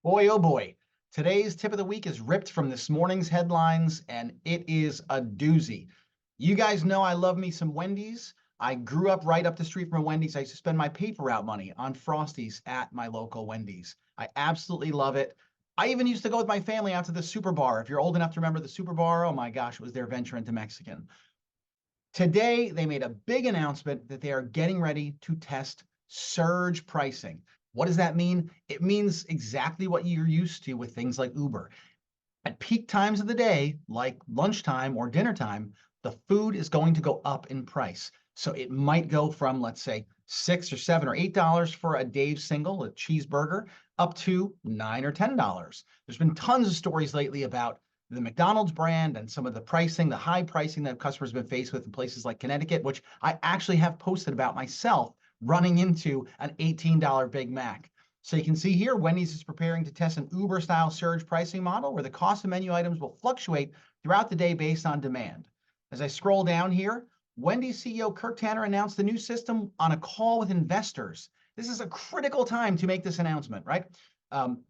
Boy, oh boy. Today's tip of the week is ripped from this morning's headlines, and it is a doozy. You guys know I love me some Wendy's. I grew up right up the street from a Wendy's. I used to spend my paper route money on Frosties at my local Wendy's. I absolutely love it. I even used to go with my family out to the Super Bar. If you're old enough to remember the Super Bar, oh my gosh, it was their venture into Mexican. Today, they made a big announcement that they are getting ready to test surge pricing. What does that mean? It means exactly what you're used to with things like Uber. At peak times of the day, like lunchtime or dinner time, the food is going to go up in price. So it might go from, let's say, $6 or $7 or $8 for a Dave's single, a cheeseburger, up to $9 or $10. There's been tons of stories lately about the McDonald's brand and some of the pricing, the high pricing that customers have been faced with in places like Connecticut, which I actually have posted about myself running into an $18 Big Mac. So you can see here, Wendy's is preparing to test an Uber-style surge pricing model where the cost of menu items will fluctuate throughout the day based on demand. As I scroll down here, Wendy's CEO Kirk Tanner announced the new system on a call with investors. This is a critical time to make this announcement, right?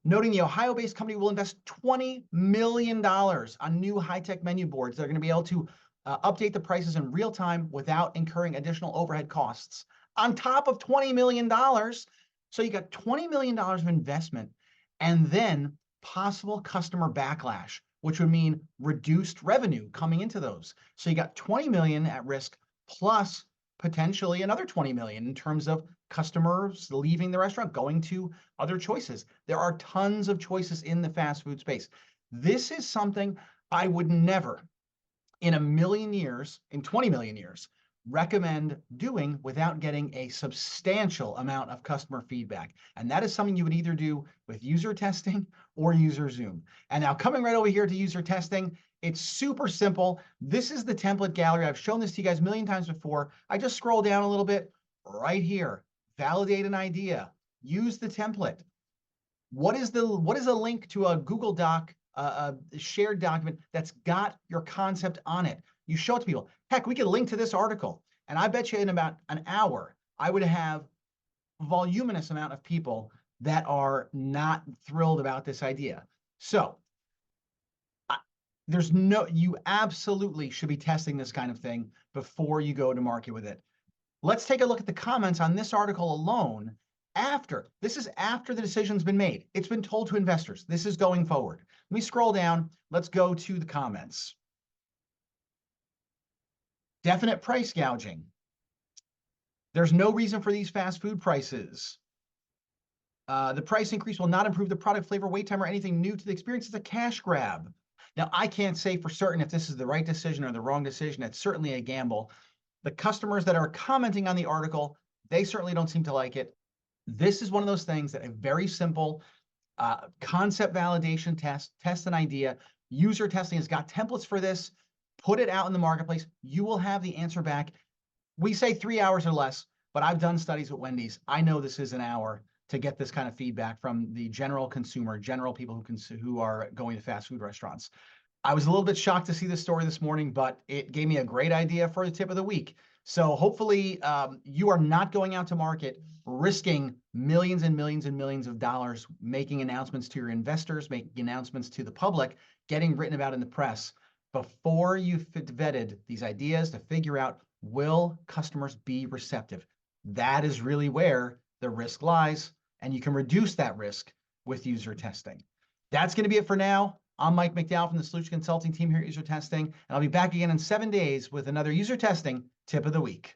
Noting the Ohio-based company will invest $20 million on new high-tech menu boards that are going to be able to update the prices in real time without incurring additional overhead costs. On top of $20 million, so you got $20 million of investment and then possible customer backlash, which would mean reduced revenue coming into those. So you got 20 million at risk plus potentially another 20 million in terms of customers leaving the restaurant, going to other choices. There are tons of choices in the fast food space. This is something I would never in a million years, in 20 million years, recommend doing without getting a substantial amount of customer feedback. And that is something you would either do with UserTesting or UserZoom. And now coming right over here to UserTesting, it's super simple. This is the template gallery. I've shown this to you guys a million times before. I just scroll down a little bit right here, validate an idea, use the template. What is a link to a Google Doc, a shared document that's got your concept on it? You show it to people. Heck, we could link to this article, and I bet you in about an hour, I would have a voluminous amount of people that are not thrilled about this idea. So you absolutely should be testing this kind of thing before you go to market with it. Let's take a look at the comments on this article alone. This is after the decision's been made. It's been told to investors. This is going forward. Let me scroll down. Let's go to the comments. Definite price gouging. There's no reason for these fast food prices. The price increase will not improve the product flavor, wait time, or anything new to the experience. It's a cash grab. Now, I can't say for certain if this is the right decision or the wrong decision. It's certainly a gamble. The customers that are commenting on the article, they certainly don't seem to like it. This is one of those things that a very simple concept validation test an idea. UserTesting has got templates for this. Put it out in the marketplace. You will have the answer back. We say 3 hours or less, but I've done studies with Wendy's. I know this is an hour to get this kind of feedback from the general consumer, general people who are going to fast food restaurants. I was a little bit shocked to see this story this morning, but it gave me a great idea for the tip of the week. So hopefully you are not going out to market risking millions and millions and millions of dollars, making announcements to your investors, making announcements to the public, getting written about in the press before you've vetted these ideas to figure out, will customers be receptive? That is really where the risk lies, and you can reduce that risk with UserTesting. That's going to be it for now. I'm Mike McDowell from the Solution Consulting team here at UserTesting, and I'll be back again in 7 days with another UserTesting tip of the week.